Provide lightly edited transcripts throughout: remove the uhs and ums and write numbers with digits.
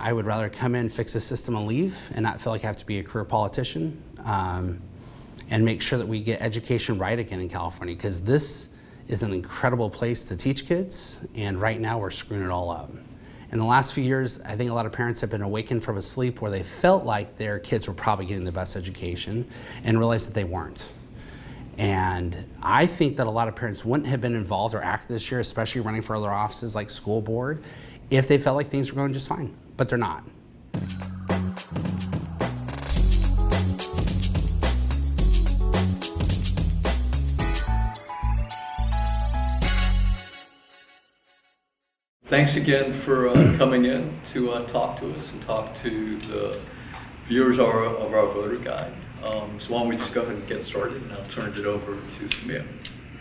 I would rather come in, fix the system, and leave, and not feel like I have to be a career politician, and make sure that we get education right again in California, because this is an incredible place to teach kids, and right now we're screwing it all up. In the last few years, I think a lot of parents have been awakened from a sleep where they felt like their kids were probably getting the best education and realized that they weren't. And I think that a lot of parents wouldn't have been involved or active this year, especially running for other offices like school board, if they felt like things were going just fine, but they're not. Thanks again for coming in to talk to us and talk to the viewers of our voter guide. So why don't we just go ahead and get started, and I'll turn it over to Samia.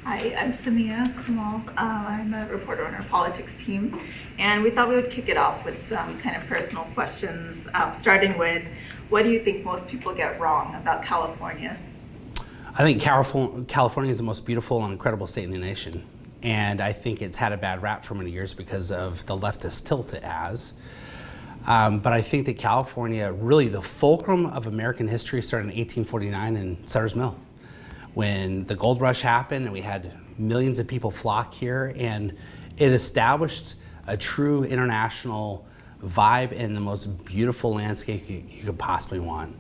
Hi, I'm Samia Kamal. I'm a reporter on our politics team, and we thought we would kick it off with some kind of personal questions, starting with, what do you think most people get wrong about California? I think California is the most beautiful and incredible state in the nation. And I think it's had a bad rap for many years because of the leftist tilt it has. But I think that California, really the fulcrum of American history, started in 1849 in Sutter's Mill, when the gold rush happened and we had millions of people flock here, and it established a true international vibe and the most beautiful landscape you could possibly want.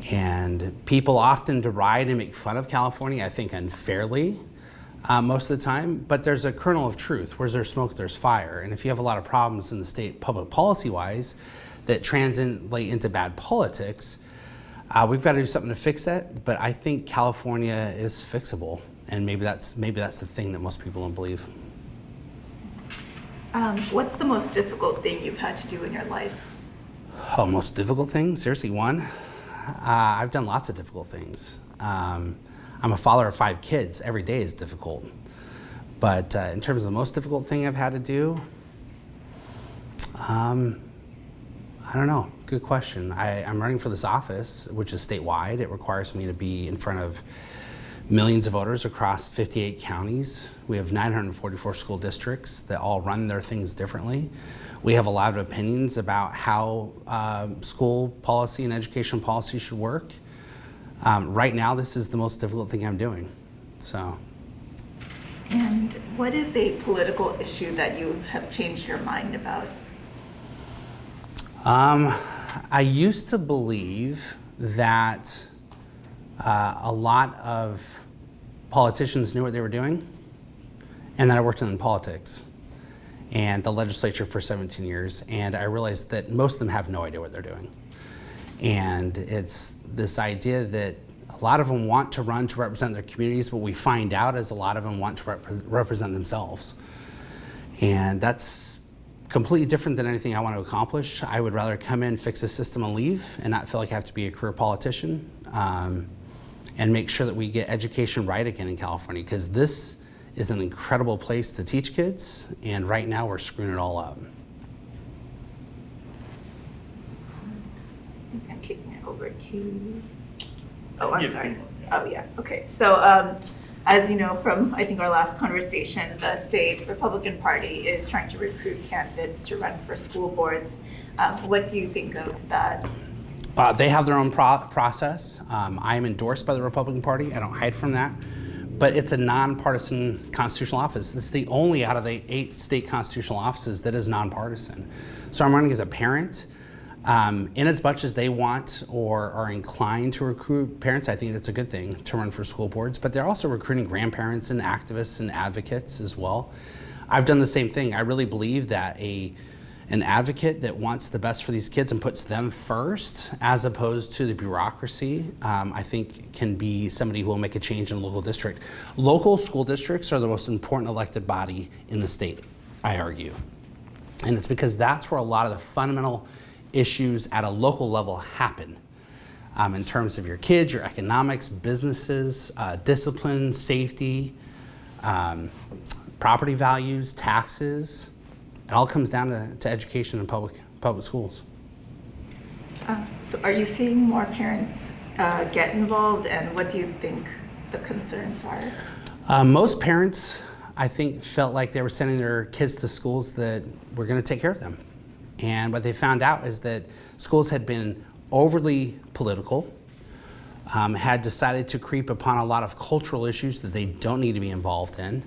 And people often deride and make fun of California, I think unfairly, most of the time, but there's a kernel of truth. Where's there smoke, there's fire. And if you have a lot of problems in the state public policy-wise that translate into bad politics, we've got to do something to fix that. But I think California is fixable, and maybe that's the thing that most people don't believe. What's the most difficult thing you've had to do in your life? Oh, most difficult thing? Seriously, one? I've done lots of difficult things. I'm a father of 5 kids. Every day is difficult. But in terms of the most difficult thing I've had to do, I don't know. Good question. I'm running for this office, which is statewide. It requires me to be in front of millions of voters across 58 counties. We have 944 school districts that all run their things differently. We have a lot of opinions about how school policy and education policy should work. Right now, this is the most difficult thing I'm doing. So. And what is a political issue that you have changed your mind about? I used to believe that a lot of politicians knew what they were doing, and then I worked in politics and the legislature for 17 years, and I realized that most of them have no idea what they're doing. And it's this idea that a lot of them want to run to represent their communities, but we find out is a lot of them want to represent themselves. And that's completely different than anything I want to accomplish. I would rather come in, fix the system, and leave, and not feel like I have to be a career politician, and make sure that we get education right again in California, because this is an incredible place to teach kids, and right now we're screwing it all up. I'm kicking it over to, I'm sorry. Oh yeah, okay. So as you know from, I think, our last conversation, the state Republican Party is trying to recruit candidates to run for school boards. What do you think of that? They have their own process. I am endorsed by the Republican Party. I don't hide from that. But it's a nonpartisan constitutional office. It's the only out of the 8 state constitutional offices that is nonpartisan. So I'm running as a parent. In as much as they want or are inclined to recruit parents, I think that's a good thing to run for school boards, but they're also recruiting grandparents and activists and advocates as well. I've done the same thing. I really believe that an advocate that wants the best for these kids and puts them first as opposed to the bureaucracy, I think can be somebody who will make a change in a local district. Local school districts are the most important elected body in the state, I argue. And it's because that's where a lot of the fundamental issues at a local level happen in terms of your kids, your economics, businesses, discipline, safety, property values, taxes. It all comes down to education and public schools. So are you seeing more parents get involved, and what do you think the concerns are? Most parents, I think, felt like they were sending their kids to schools that were going to take care of them. And what they found out is that schools had been overly political, had decided to creep upon a lot of cultural issues that they don't need to be involved in,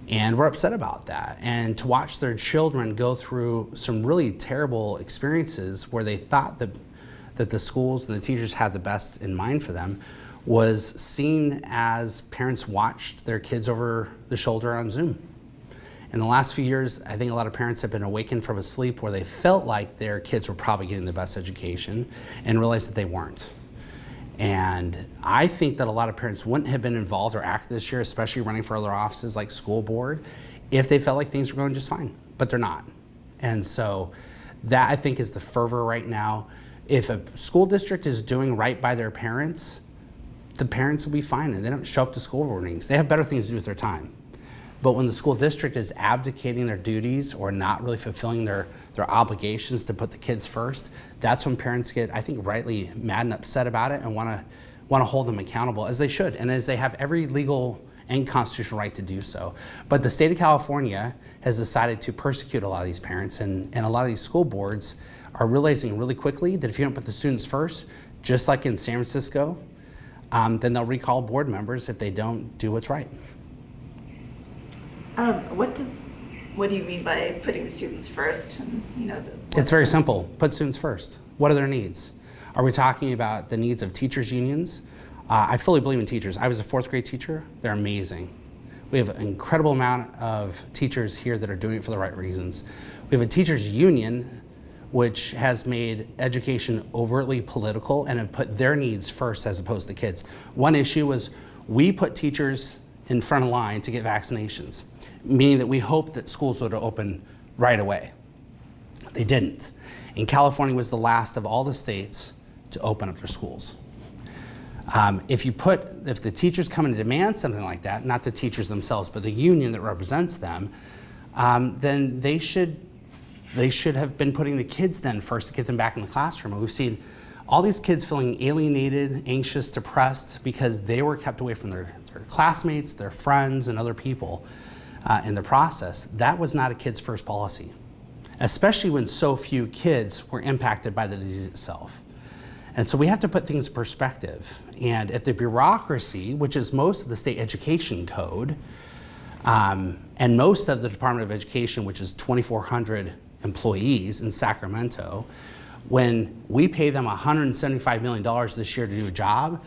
and were upset about that. And to watch their children go through some really terrible experiences where they thought that the schools and the teachers had the best in mind for them was seen as parents watched their kids over the shoulder on Zoom. In the last few years, I think a lot of parents have been awakened from a sleep where they felt like their kids were probably getting the best education and realized that they weren't. And I think that a lot of parents wouldn't have been involved or active this year, especially running for other offices like school board, if they felt like things were going just fine, but they're not. And so that, I think, is the fervor right now. If a school district is doing right by their parents, the parents will be fine and they don't show up to school board meetings. They have better things to do with their time. But when the school district is abdicating their duties or not really fulfilling their obligations to put the kids first, that's when parents get, I think, rightly mad and upset about it and want to hold them accountable, as they should, and as they have every legal and constitutional right to do so. But the state of California has decided to persecute a lot of these parents, and a lot of these school boards are realizing really quickly that if you don't put the students first, just like in San Francisco, then they'll recall board members if they don't do what's right. What do you mean by putting the students first? And, It's very simple. Put students first. What are their needs? Are we talking about the needs of teachers' unions? I fully believe in teachers. I was a fourth grade teacher. They're amazing. We have an incredible amount of teachers here that are doing it for the right reasons. We have a teachers' union which has made education overtly political and have put their needs first as opposed to kids. One issue was we put teachers in front of line to get vaccinations, meaning that we hoped that schools would open right away. They didn't. And California was the last of all the states to open up their schools. If the teachers come and demand something like that, not the teachers themselves, but the union that represents them, then they should have been putting the kids then first to get them back in the classroom. And we've seen all these kids feeling alienated, anxious, depressed because they were kept away from their classmates, their friends, and other people in the process. That was not a kids first policy, especially when so few kids were impacted by the disease itself. And so we have to put things in perspective. And if the bureaucracy, which is most of the state education code, and most of the Department of Education, which is 2,400 employees in Sacramento, when we pay them $175 million this year to do a job,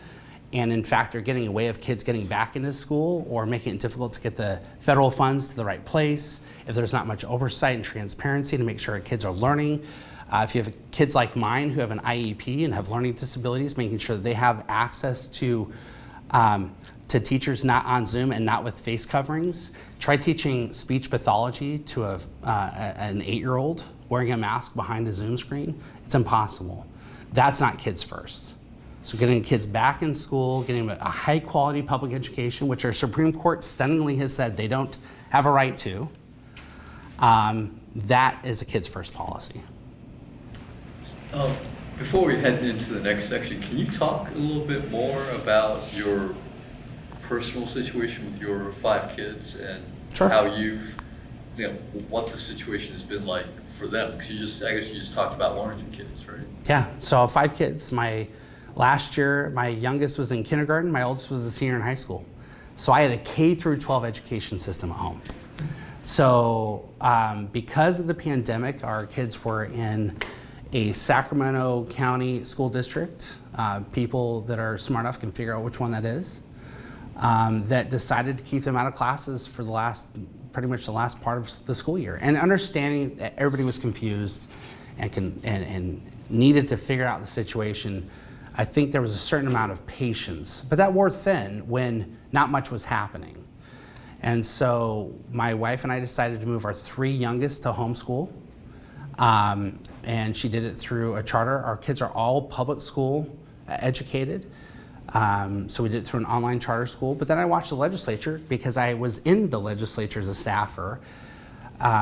and in fact are getting in the way of kids getting back into school or making it difficult to get the federal funds to the right place, if there's not much oversight and transparency to make sure kids are learning, if you have kids like mine who have an IEP and have learning disabilities, making sure that they have access to teachers not on Zoom and not with face coverings. Try teaching speech pathology to an 8-year-old wearing a mask behind a Zoom screen. It's impossible. That's not kids first. So getting kids back in school, getting a high quality public education, which our Supreme Court stunningly has said they don't have a right to, that is a kids first policy. Before we head into the next section, can you talk a little bit more about your personal situation with your 5 kids and Sure. how what the situation has been like for them? Because I guess you just talked about Warrington kids, right? Yeah, so I have 5 kids. Last year, my youngest was in kindergarten, my oldest was a senior in high school. So I had a K through 12 education system at home. So because of the pandemic, our kids were in a Sacramento County school district. People that are smart enough can figure out which one that is. That decided to keep them out of classes for pretty much the last part of the school year. And understanding that everybody was confused and needed to figure out the situation, I think there was a certain amount of patience, but that wore thin when not much was happening. And so my wife and I decided to move our 3 youngest to homeschool. And she did it through a charter. Our kids are all public school educated. So we did it through an online charter school. But then I watched the legislature, because I was in the legislature as a staffer,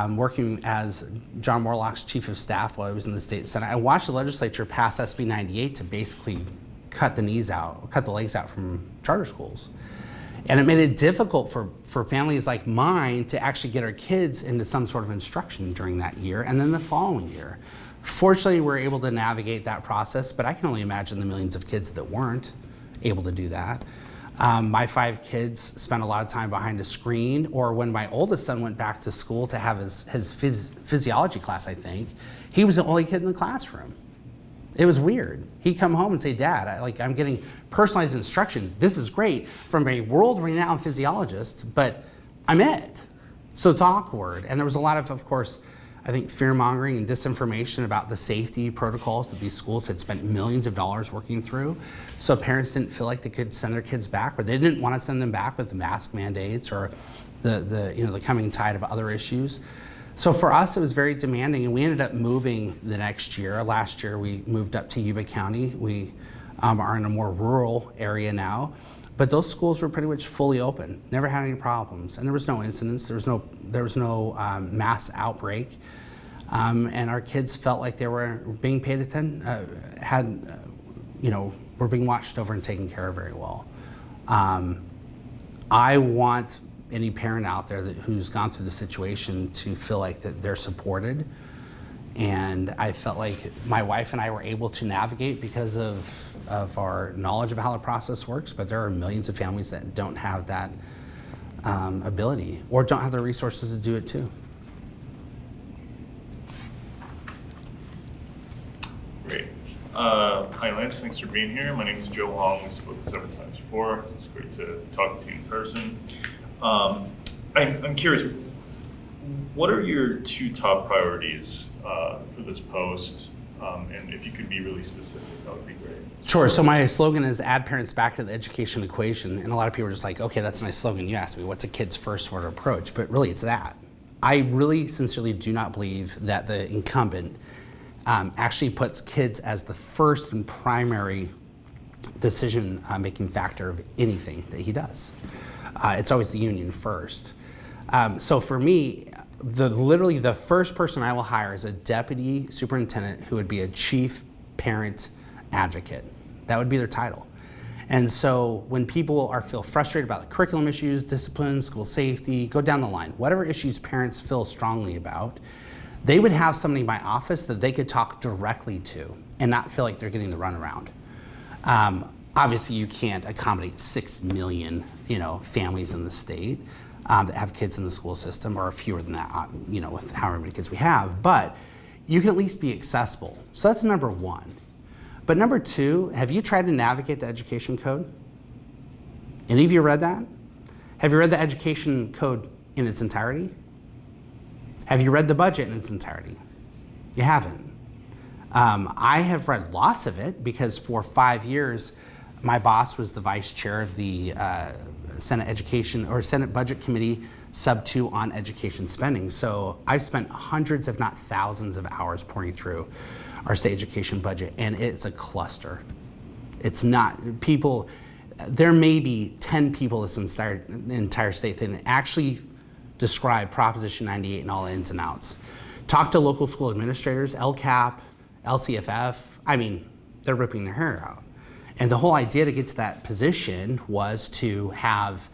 working as John Morlock's chief of staff while I was in the state senate. I watched the legislature pass SB 98 to basically cut the legs out from charter schools. And it made it difficult for families like mine to actually get our kids into some sort of instruction during that year and then the following year. Fortunately, we were able to navigate that process, but I can only imagine the millions of kids that weren't able to do that. My 5 kids spent a lot of time behind a screen, or when my oldest son went back to school to have his physiology class, I think, he was the only kid in the classroom. It was weird. He'd come home and say, Dad, I'm getting personalized instruction. This is great from a world-renowned physiologist, but I'm it. So it's awkward. And there was a lot of course, I think fear-mongering and disinformation about the safety protocols that these schools had spent millions of dollars working through. So parents didn't feel like they could send their kids back, or they didn't want to send them back with the mask mandates or the coming tide of other issues. So for us, it was very demanding, and we ended up moving the next year. Last year, we moved up to Yuba County. We are in a more rural area now, but those schools were pretty much fully open. Never had any problems, and there was no incidents. There was no mass outbreak, and our kids felt like they were being paid attention, were being watched over and taken care of very well. I want any parent out there who's gone through the situation to feel like that they're supported. And I felt like my wife and I were able to navigate because of our knowledge of how the process works, but there are millions of families that don't have that ability or don't have the resources to do it too. Great. Hi Lance, thanks for being here. My name is Joe Hong. We've spoken several times before. It's great to talk to you in person. I'm curious, what are your 2 top priorities for this post? And if you could be really specific, that would be great. Sure. So my slogan is add parents back to the education equation. And a lot of people are just like, okay, that's a nice slogan. You asked me, what's a kid's first sort of approach? But really, it's that. I really sincerely do not believe that the incumbent actually puts kids as the first and primary decision-making factor of anything that he does. It's always the union first. So for me, literally the first person I will hire is a deputy superintendent who would be a chief parent advocate. That would be their title. And so when people feel frustrated about the curriculum issues, discipline, school safety, go down the line, whatever issues parents feel strongly about, they would have somebody in my office that they could talk directly to and not feel like they're getting the runaround. Obviously, you can't accommodate 6 million, families in the state that have kids in the school system, or fewer than that, with however many kids we have. But you can at least be accessible. So that's number 1. But number 2, have you tried to navigate the education code? Any of you read that? Have you read the education code in its entirety? Have you read the budget in its entirety? You haven't. I have read lots of it because for 5 years, my boss was the vice chair of the Senate Budget Committee sub 2 on education spending. So I've spent hundreds, if not thousands of hours pouring through our state education budget, and it's a cluster. It's not people, there may be 10 people in the entire state that actually describe Proposition 98 and all the ins and outs. Talk to local school administrators, LCAP, LCFF, they're ripping their hair out. And the whole idea to get to that position was to have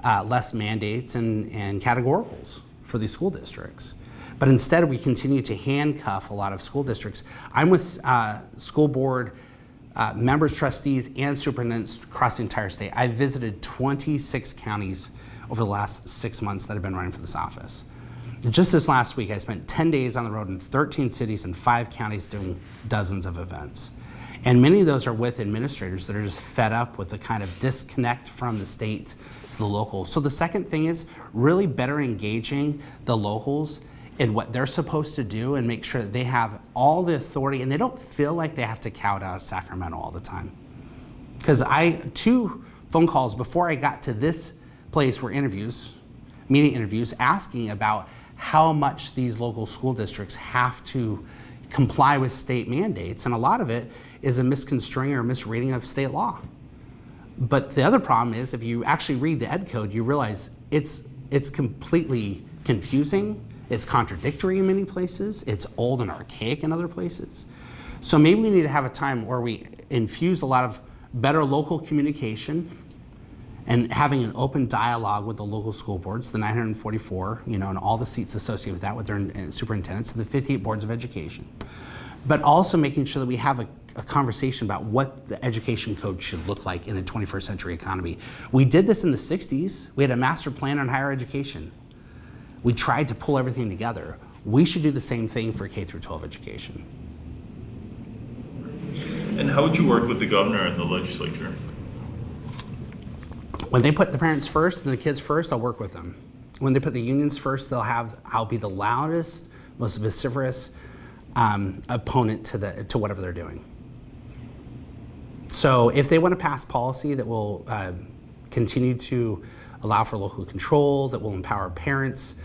less mandates and categoricals for these school districts. But instead, we continue to handcuff a lot of school districts. I'm with school board members, trustees, and superintendents across the entire state. I visited 26 counties over the last 6 months that I've been running for this office. Just this last week, I spent 10 days on the road in 13 cities and 5 counties doing dozens of events. And many of those are with administrators that are just fed up with the kind of disconnect from the state to the local. So the second thing is really better engaging the locals in what they're supposed to do and make sure that they have all the authority and they don't feel like they have to cow down to Sacramento all the time. Because 2 phone calls before I got to this place were meeting interviews, asking about how much these local school districts have to comply with state mandates, and a lot of it is a misconstruing or misreading of state law. But the other problem is if you actually read the ed code, you realize it's completely confusing, it's contradictory in many places, it's old and archaic in other places. So maybe we need to have a time where we infuse a lot of better local communication and having an open dialogue with the local school boards, the 944, and all the seats associated with that, with their superintendents, and the 58 boards of education. But also making sure that we have a conversation about what the education code should look like in a 21st century economy. We did this in the 60s. We had a master plan on higher education. We tried to pull everything together. We should do the same thing for K through 12 education. And how would you work with the governor and the legislature? When they put the parents first and the kids first, I'll work with them. When they put the unions first, I'll be the loudest, most vociferous opponent to whatever they're doing. So if they want to pass policy that will continue to allow for local control, that will empower parents,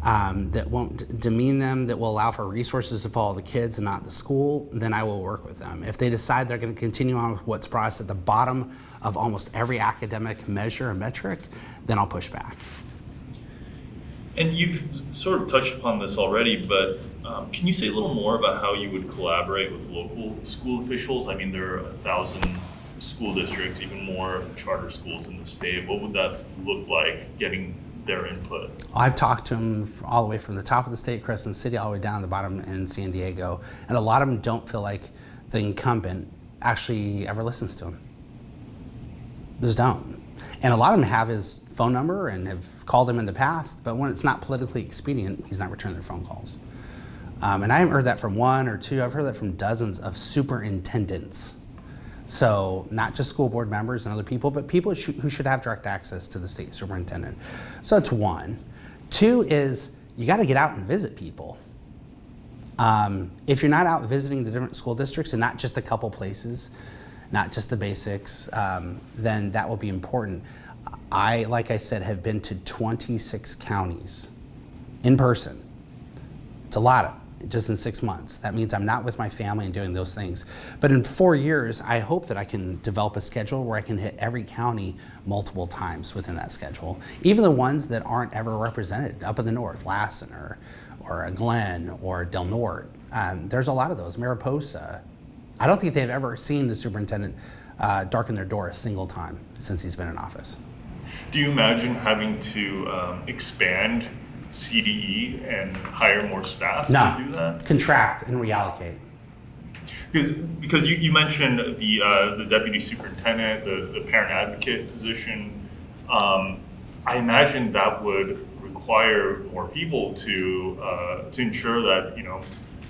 that won't demean them, that will allow for resources to follow the kids and not the school, then I will work with them. If they decide they're going to continue on with what's brought us at the bottom of almost every academic measure and metric, then I'll push back. And you've sort of touched upon this already, but can you say a little more about how you would collaborate with local school officials? I mean, there are 1,000 school districts, even more charter schools in the state. What would that look like, getting their input? I've talked to them all the way from the top of the state, Crescent City, all the way down to the bottom in San Diego. And a lot of them don't feel like the incumbent actually ever listens to them. Just don't. And a lot of them have his phone number and have called him in the past, but when it's not politically expedient, he's not returning their phone calls. And I haven't heard that from one or two, I've heard that from dozens of superintendents. So not just school board members and other people, but people who should have direct access to the state superintendent. So that's one. Two is you got to get out and visit people. If you're not out visiting the different school districts and not just a couple places, not just the basics, then that will be important. I, like I said, have been to 26 counties in person. It's a lot of just in 6 months. That means I'm not with my family and doing those things. But in 4 years, I hope that I can develop a schedule where I can hit every county multiple times within that schedule. Even the ones that aren't ever represented up in the north, Lassen or Glen or Del Norte. There's a lot of those, Mariposa. I don't think they've ever seen the superintendent darken their door a single time since he's been in office. Do you imagine having to expand CDE and hire more staff to do that? Contract and reallocate. Because you mentioned the deputy superintendent, the parent advocate position. I imagine that would require more people to ensure that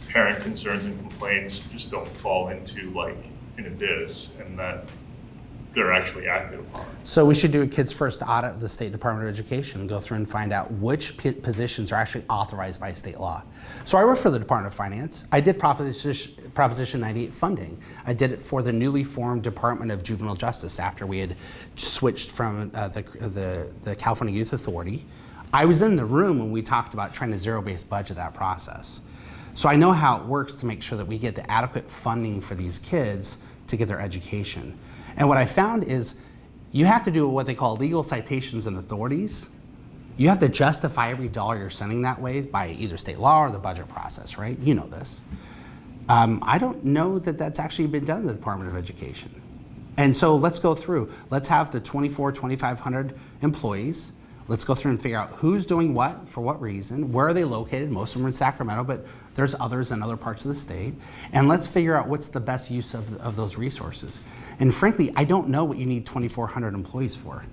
parent concerns and complaints just don't fall into an abyss, and that they're actually acted upon. So we should do a Kids First audit of the State Department of Education and go through and find out which positions are actually authorized by state law. So I work for the Department of Finance. I did Proposition 98 funding. I did it for the newly formed Department of Juvenile Justice after we had switched from the California Youth Authority. I was in the room when we talked about trying to zero-based budget that process. So I know how it works to make sure that we get the adequate funding for these kids to get their education. And what I found is you have to do what they call legal citations and authorities. You have to justify every dollar you're sending that way by either state law or the budget process, right? You know this. I don't know that that's actually been done in the Department of Education. And so let's go through. Let's have the 2,500 employees. Let's go through and figure out who's doing what, for what reason, where are they located. Most of them are in Sacramento, but there's others in other parts of the state. And let's figure out what's the best use of those resources. And frankly, I don't know what you need 2,400 employees for.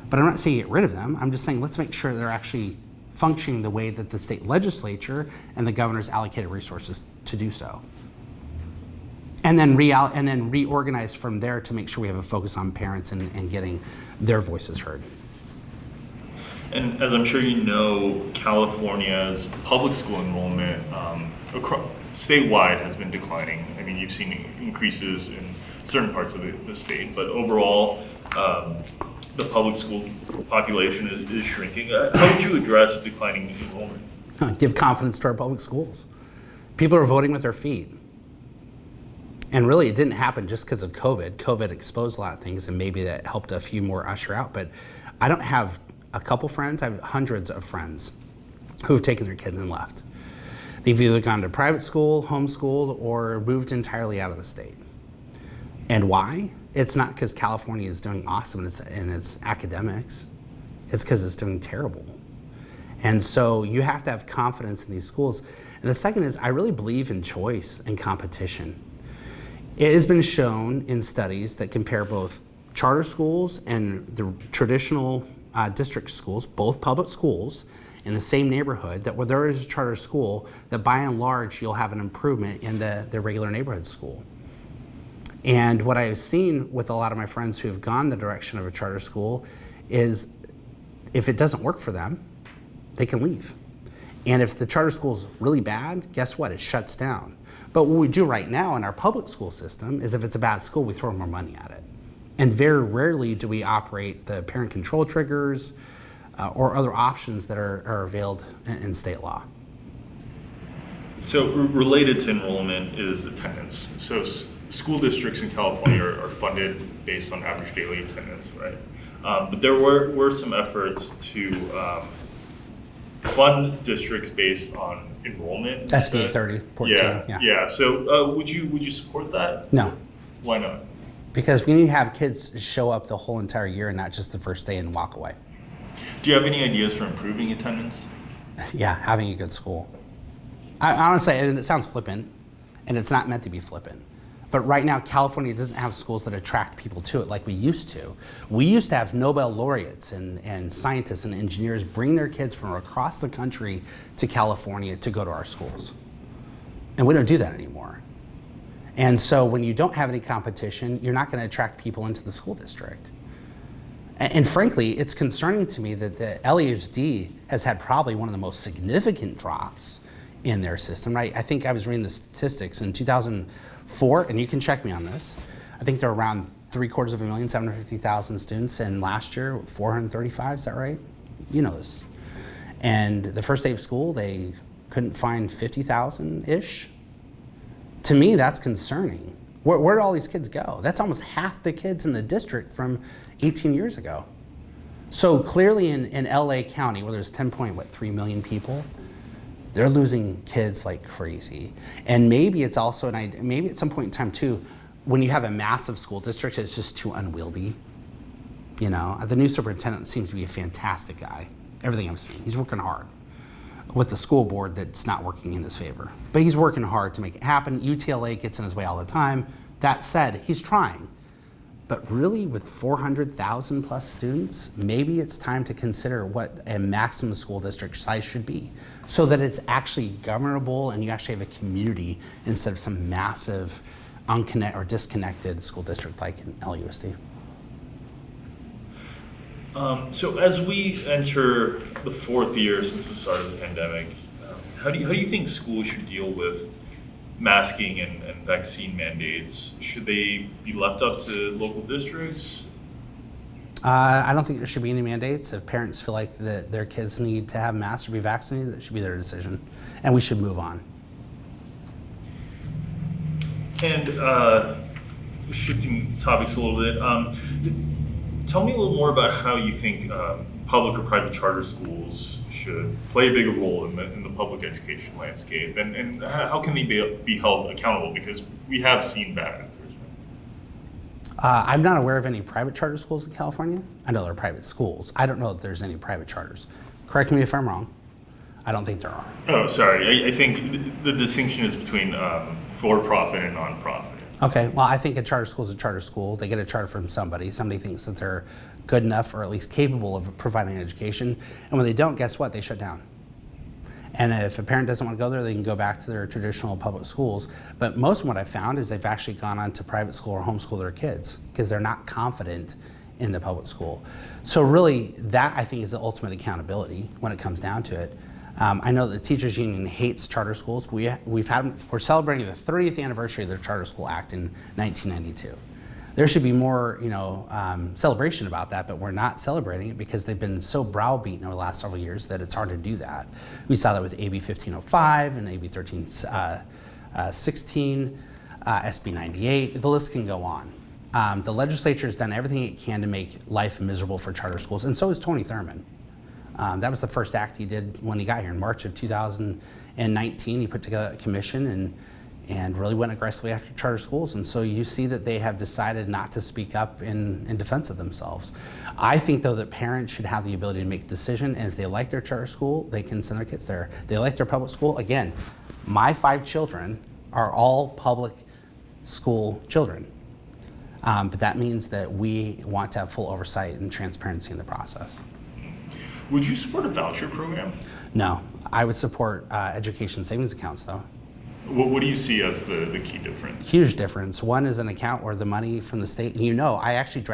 But I'm not saying get rid of them. I'm just saying let's make sure they're actually functioning the way that the state legislature and the governor's allocated resources to do so. And then reorganize from there to make sure we have a focus on parents and getting their voices heard. And as I'm sure you know, California's public school enrollment statewide has been declining. I mean, you've seen increases in certain parts of the state, but overall, the public school population is shrinking. How would you address declining enrollment? Give confidence to our public schools. People are voting with their feet. And really, it didn't happen just because of COVID. COVID exposed a lot of things, and maybe that helped a few more usher out. But I don't have a couple friends, I have hundreds of friends who have taken their kids and left. They've either gone to private school, homeschooled, or moved entirely out of the state. And why? It's not because California is doing awesome in its academics. It's because it's doing terrible. And so you have to have confidence in these schools. And the second is, I really believe in choice and competition. It has been shown in studies that compare both charter schools and the traditional district schools, both public schools, in the same neighborhood, that where there is a charter school, that by and large you'll have an improvement in the regular neighborhood school. And what I have seen with a lot of my friends who have gone the direction of a charter school is if it doesn't work for them, they can leave. And if the charter school is really bad, guess what? It shuts down. But what we do right now in our public school system is if it's a bad school, we throw more money at it. And very rarely do we operate the parent control triggers or other options that are availed in state law. So related to enrollment is attendance. So school districts in California are funded based on average daily attendance, right? But there were some efforts to fund districts based on enrollment. SB 3014. Yeah. So would you support that? No. Why not? Because we need to have kids show up the whole entire year and not just the first day and walk away. Do you have any ideas for improving attendance? Yeah, having a good school. I honestly, and it sounds flippant, and it's not meant to be flippant. But right now, California doesn't have schools that attract people to it like we used to. We used to have Nobel laureates and scientists and engineers bring their kids from across the country to California to go to our schools. And we don't do that anymore. And so when you don't have any competition, you're not going to attract people into the school district. And frankly, it's concerning to me that the LAUSD has had probably one of the most significant drops in their system. I think I was reading the statistics in 2004, and you can check me on this. I think there were around 750,000 students, and last year, 435, is that right? You know this. And the first day of school, they couldn't find 50,000-ish. To me, that's concerning. Where did all these kids go? That's almost half the kids in the district from 18 years ago. So clearly in LA County, where there's 10.3 million people, they're losing kids like crazy. And maybe it's also an idea, maybe at some point in time too, when you have a massive school district, it's just too unwieldy. You know, the new superintendent seems to be a fantastic guy. Everything I've seen, he's working hard. With the school board that's not working in his favor. But he's working hard to make it happen. UTLA gets in his way all the time. That said, he's trying. But really, with 400,000 plus students, maybe it's time to consider what a maximum school district size should be so that it's actually governable and you actually have a community instead of some massive unconnected or disconnected school district like in LAUSD. So as we enter the fourth year since the start of the pandemic, how do you think schools should deal with masking and vaccine mandates? Should they be left up to local districts? I don't think there should be any mandates. If parents feel like that their kids need to have masks or be vaccinated, it should be their decision, and we should move on. And shifting topics a little bit, tell me a little more about how you think public or private charter schools should play a bigger role in the public education landscape, and how can they be held accountable, because we have seen bad actors. I'm not aware of any private charter schools in California. I know there are private schools. I don't know if there's any private charters. Correct me if I'm wrong. I don't think there are. Oh, sorry. I think the distinction is between for-profit and non-profit. Okay, well, I think a charter school is a charter school. They get a charter from somebody. Somebody thinks that they're good enough or at least capable of providing an education. And when they don't, guess what? They shut down. And if a parent doesn't want to go there, they can go back to their traditional public schools. But most of what I've found is they've actually gone on to private school or homeschool their kids because they're not confident in the public school. So really, that I think is the ultimate accountability when it comes down to it. I know the teachers union hates charter schools. We're celebrating the 30th anniversary of the Charter School Act in 1992. There should be more, celebration about that, but we're not celebrating it because they've been so browbeaten over the last several years that it's hard to do that. We saw that with AB 1505 and AB 1316, SB 98. The list can go on. The legislature has done everything it can to make life miserable for charter schools, and so is Tony Thurmond. That was the first act he did when he got here in March of 2019. He put together a commission and and really went aggressively after charter schools. And so you see that they have decided not to speak up in defense of themselves. I think, though, that parents should have the ability to make a decision, and if they like their charter school, they can send their kids there. If they like their public school, again, my 5 children are all public school children. But that means that we want to have full oversight and transparency in the process. Would you support a voucher program? No, I would support education savings accounts, though. What do you see as the key difference? Huge difference. One is an account where the money from the state, and I actually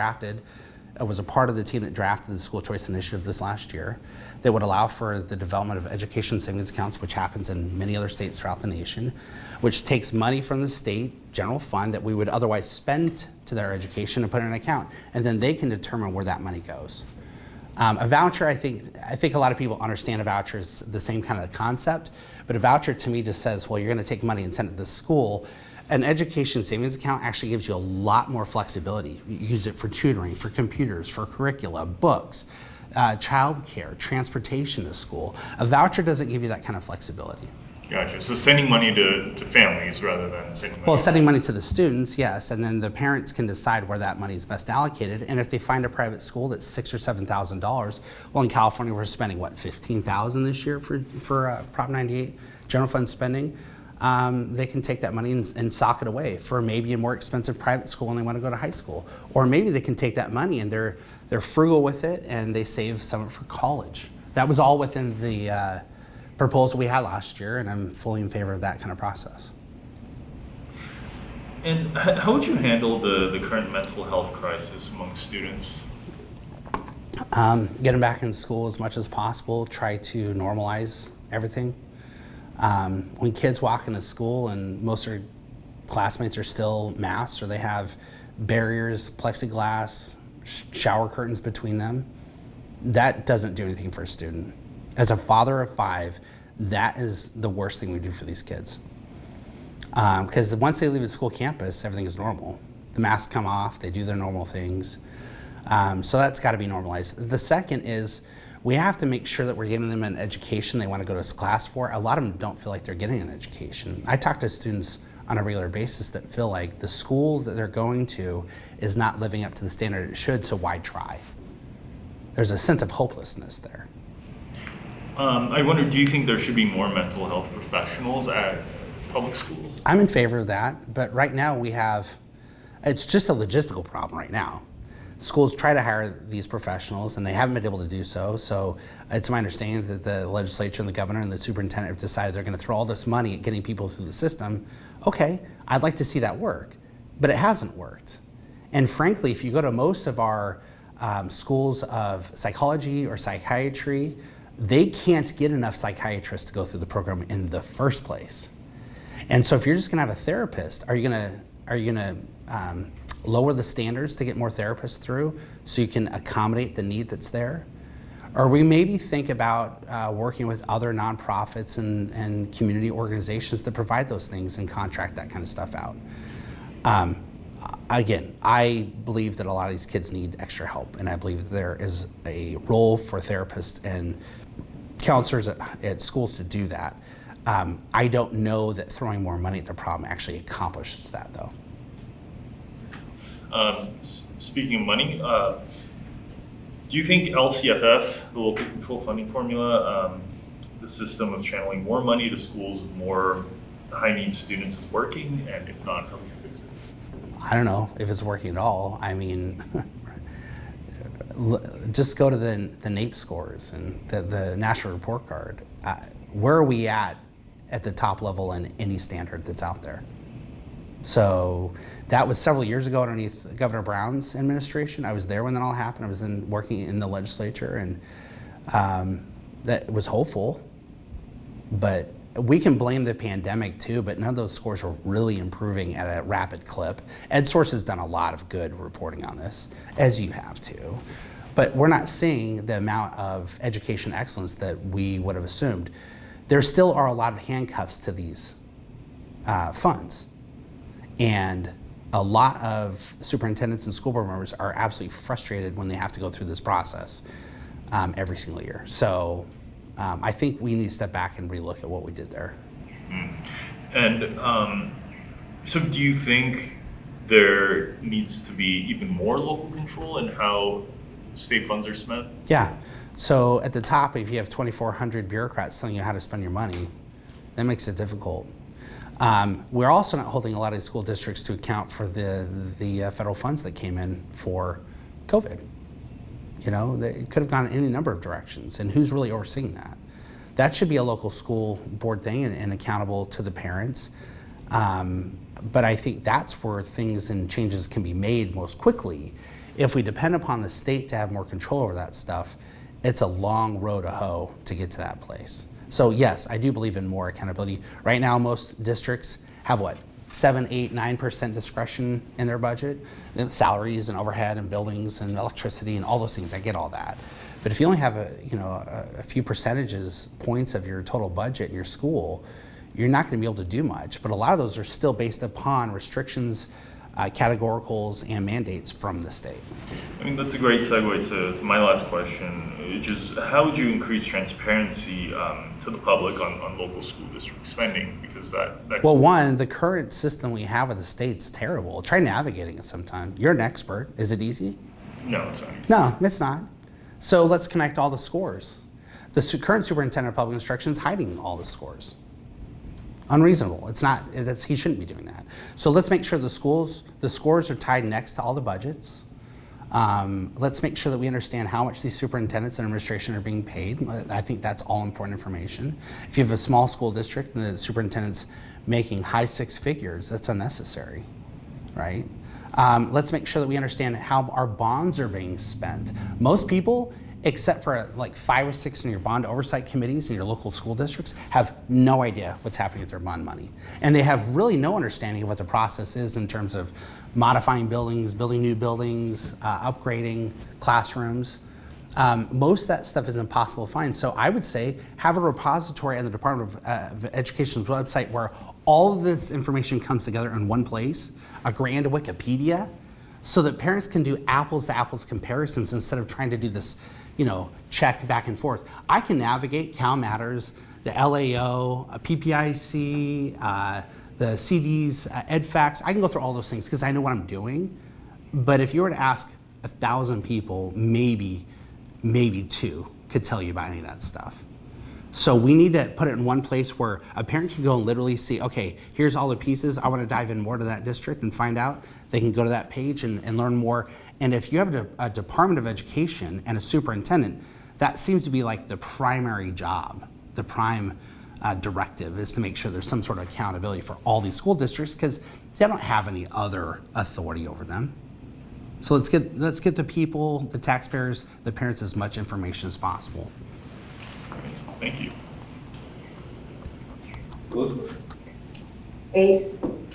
I was a part of the team that drafted the school choice initiative this last year that would allow for the development of education savings accounts, which happens in many other states throughout the nation, which takes money from the state general fund that we would otherwise spend to their education and put in an account, and then they can determine where that money goes. A voucher, I think a lot of people understand a voucher is the same kind of concept, but a voucher to me just says, well, you're going to take money and send it to the school. An education savings account actually gives you a lot more flexibility. You use it for tutoring, for computers, for curricula, books, childcare, transportation to school. A voucher doesn't give you that kind of flexibility. Gotcha. So sending money to families rather than sending money. Well, sending money to the students, yes, and then the parents can decide where that money is best allocated. And if they find a private school that's $6,000 or $7,000, well, in California we're spending what, $15,000 this year for Prop 98 general fund spending. They can take that money and sock it away for maybe a more expensive private school when they want to go to high school, or maybe they can take that money and they're frugal with it and they save some of it for college. That was all within the proposal we had last year, and I'm fully in favor of that kind of process. And how would you handle the current mental health crisis among students? Get them back in school as much as possible, try to normalize everything. When kids walk into school and most of their classmates are still masked or they have barriers, plexiglass, shower curtains between them, that doesn't do anything for a student. As a father of 5, that is the worst thing we do for these kids. Because once they leave the school campus, everything is normal. The masks come off, they do their normal things. So that's got to be normalized. The second is we have to make sure that we're giving them an education they want to go to class for. A lot of them don't feel like they're getting an education. I talk to students on a regular basis that feel like the school that they're going to is not living up to the standard it should, so why try? There's a sense of hopelessness there. I wonder, do you think there should be more mental health professionals at public schools? I'm in favor of that, but right now it's just a logistical problem right now. Schools try to hire these professionals and they haven't been able to do so. So it's my understanding that the legislature and the governor and the superintendent have decided they're going to throw all this money at getting people through the system. Okay, I'd like to see that work, but it hasn't worked. And frankly, if you go to most of our schools of psychology or psychiatry, they can't get enough psychiatrists to go through the program in the first place. And so if you're just going to have a therapist, are you going to lower the standards to get more therapists through so you can accommodate the need that's there? Or we maybe think about working with other nonprofits and community organizations that provide those things and contract that kind of stuff out. Again, I believe that a lot of these kids need extra help, and I believe there is a role for therapists and counselors at schools to do that. I don't know that throwing more money at the problem actually accomplishes that, though. Speaking of money, do you think LCFF, the local control funding formula, the system of channeling more money to schools with more high-needs students is working? And if not, how would you fix it? I don't know if it's working at all. I mean, just go to the NAEP scores and the National Report Card. Where are we at the top level in any standard that's out there? So that was several years ago underneath Governor Brown's administration. I was there when that all happened. I was working in the legislature, and that was hopeful. But we can blame the pandemic too, but none of those scores are really improving at a rapid clip. EdSource has done a lot of good reporting on this, as you have too. But we're not seeing the amount of education excellence that we would have assumed. There still are a lot of handcuffs to these funds. And a lot of superintendents and school board members are absolutely frustrated when they have to go through this process every single year. So I think we need to step back and relook at what we did there. And So do you think there needs to be even more local control in how state funds are spent? Yeah. So at the top, if you have 2,400 bureaucrats telling you how to spend your money, that makes it difficult. We're also not holding a lot of school districts to account for the federal funds that came in for COVID. You know, it could have gone in any number of directions, and who's really overseeing that? That should be a local school board thing and accountable to the parents. But I think that's where things and changes can be made most quickly. If we depend upon the state to have more control over that stuff, it's a long road to hoe to get to that place. So yes, I do believe in more accountability. Right now, most districts have what, 7, 8, 9% discretion in their budget, and salaries and overhead and buildings and electricity and all those things. I get all that, but if you only have a few percentages points of your total budget in your school, you're not going to be able to do much. But a lot of those are still based upon restrictions, categoricals, and mandates from the state. I mean, that's a great segue to my last question, which is how would you increase transparency to the public on local school district spending? Because that Well, one, the current system we have with the state's terrible. Try navigating it sometime. You're an expert. Is it easy? No, it's not. No, it's not. So let's connect all the scores. The current superintendent of public instruction is hiding all the scores. Unreasonable. It's not. He shouldn't be doing that. So let's make sure the scores are tied next to all the budgets. Let's make sure that we understand how much these superintendents and administration are being paid. I think that's all important information. If you have a small school district and the superintendent's making high six figures, that's unnecessary, right? Let's make sure that we understand how our bonds are being spent. Most people, except for like 5 or 6 in your bond oversight committees in your local school districts, have no idea what's happening with their bond money. And they have really no understanding of what the process is in terms of modifying buildings, building new buildings, upgrading classrooms. Most of that stuff is impossible to find. So I would say have a repository on the Department of Education's website where all of this information comes together in one place, a grand Wikipedia, so that parents can do apples to apples comparisons instead of trying to do this, check back and forth. I can navigate CalMatters, the LAO, PPIC, the CDs, EdFacts. I can go through all those things because I know what I'm doing. But if you were to ask 1,000 people, maybe 2 could tell you about any of that stuff. So we need to put it in one place where a parent can go and literally see, okay, here's all the pieces. I want to dive in more to that district and find out. They can go to that page and learn more. And if you have a Department of Education and a superintendent, that seems to be like the primary job, the prime directive is to make sure there's some sort of accountability for all these school districts because they don't have any other authority over them. So let's get the people, the taxpayers, the parents as much information as possible. Thank you. Hey,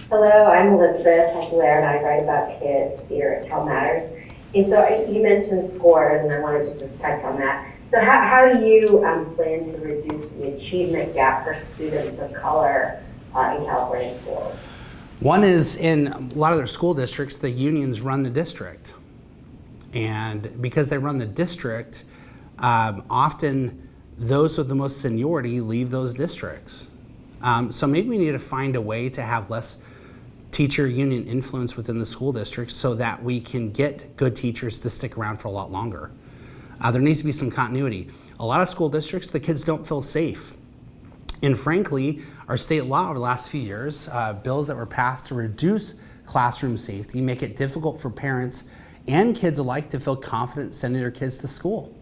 hello, I'm Elizabeth Blair and I write about kids here at CalMatters. And so you mentioned scores and I wanted to just touch on that. So how do you plan to reduce the achievement gap for students of color in California schools? One is in a lot of their school districts, the unions run the district. And because they run the district, often those with the most seniority leave those districts. So maybe we need to find a way to have less teacher union influence within the school districts so that we can get good teachers to stick around for a lot longer. There needs to be some continuity. A lot of school districts, the kids don't feel safe. And frankly, our state law over the last few years, bills that were passed to reduce classroom safety, make it difficult for parents and kids alike to feel confident sending their kids to school.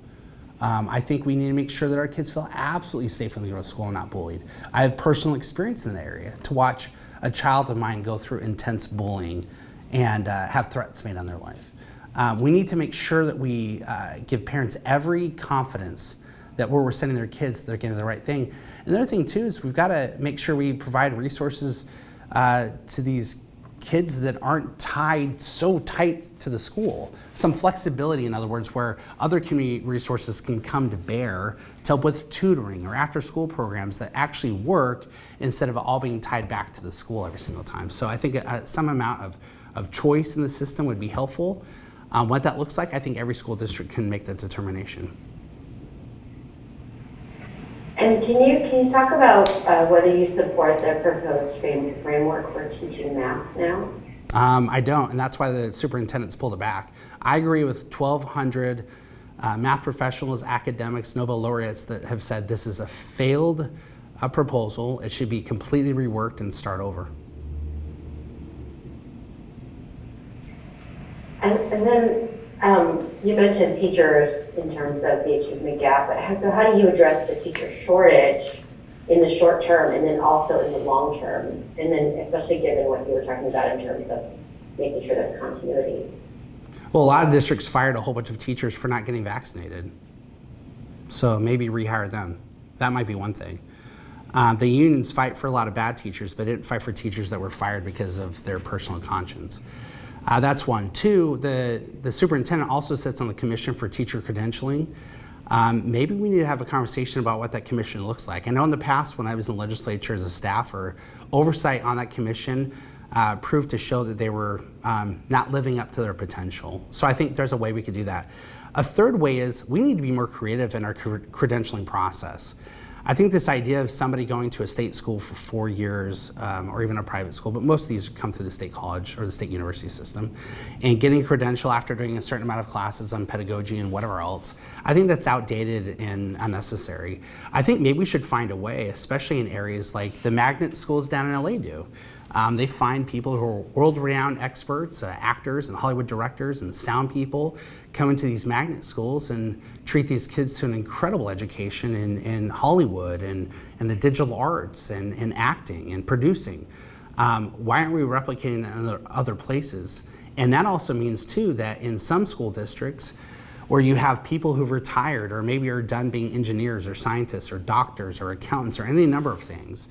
I think we need to make sure that our kids feel absolutely safe when they go to school and not bullied. I have personal experience in that area to watch a child of mine go through intense bullying and have threats made on their life. We need to make sure that we give parents every confidence that where we're sending their kids, they're getting the right thing. And the other thing too is we've got to make sure we provide resources to these kids that aren't tied so tight to the school. Some flexibility, in other words, where other community resources can come to bear to help with tutoring or after school programs that actually work instead of all being tied back to the school every single time. So I think some amount of choice in the system would be helpful. What that looks like, I think every school district can make that determination. And can you talk about whether you support the proposed framework for teaching math now? I don't, and that's why the superintendent's pulled it back. I agree with 1,200 math professionals, academics, Nobel laureates that have said this is a failed proposal. It should be completely reworked and start over. And then you mentioned teachers in terms of the achievement gap, but so how do you address the teacher shortage in the short term and then also in the long term? And then especially given what you were talking about in terms of making sure that continuity. Well, a lot of districts fired a whole bunch of teachers for not getting vaccinated. So maybe rehire them. That might be one thing. The unions fight for a lot of bad teachers, but didn't fight for teachers that were fired because of their personal conscience. That's one. Two, the superintendent also sits on the Commission for Teacher Credentialing. Maybe we need to have a conversation about what that commission looks like. I know in the past when I was in the legislature as a staffer, oversight on that commission proved to show that they were not living up to their potential. So I think there's a way we could do that. A third way is we need to be more creative in our credentialing process. I think this idea of somebody going to a state school for 4 years or even a private school, but most of these come through the state college or the state university system, and getting a credential after doing a certain amount of classes on pedagogy and whatever else, I think that's outdated and unnecessary. I think maybe we should find a way, especially in areas like the magnet schools down in LA do. They find people who are world-renowned experts, actors and Hollywood directors and sound people come into these magnet schools and treat these kids to an incredible education in Hollywood and the digital arts and acting and producing. Why aren't we replicating that in other places? And that also means too that in some school districts where you have people who've retired or maybe are done being engineers or scientists or doctors or accountants or any number of things,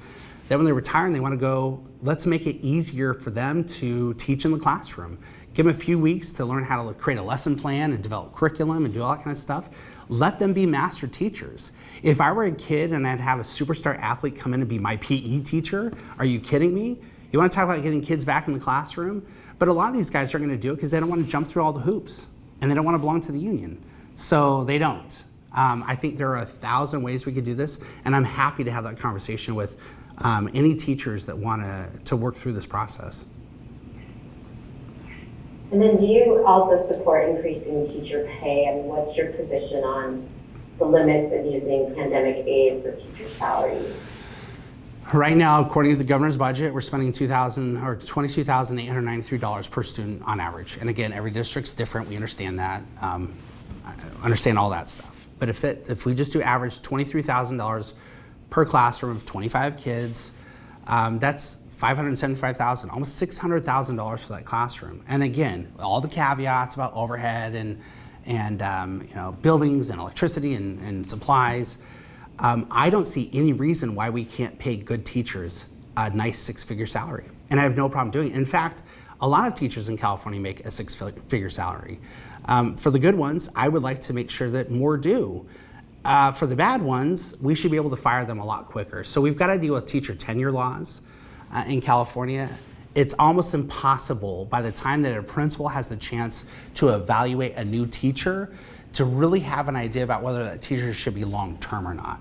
that when they retire and they want to go, let's make it easier for them to teach in the classroom. Give them a few weeks to learn how to create a lesson plan and develop curriculum and do all that kind of stuff. Let them be master teachers. If I were a kid and I'd have a superstar athlete come in and be my PE teacher, are you kidding me? You want to talk about getting kids back in the classroom? But a lot of these guys aren't going to do it because they don't want to jump through all the hoops and they don't want to belong to the union. So they don't. I think there are 1,000 ways we could do this, and I'm happy to have that conversation with any teachers that want to work through this process. And then do you also support increasing teacher pay? I mean, what's your position on the limits of using pandemic aid for teacher salaries? Right now, according to the governor's budget, we're spending $22,893 per student on average. And again, every district's different. We understand that. I understand all that stuff. But if we just do average $23,000 per classroom of 25 kids, that's $575,000, almost $600,000 for that classroom. And again, all the caveats about overhead and buildings and electricity and supplies. I don't see any reason why we can't pay good teachers a nice six-figure salary. And I have no problem doing it. In fact, a lot of teachers in California make a six-figure salary. For the good ones, I would like to make sure that more do. For the bad ones, we should be able to fire them a lot quicker. So we've got to deal with teacher tenure laws in California. It's almost impossible by the time that a principal has the chance to evaluate a new teacher to really have an idea about whether that teacher should be long-term or not.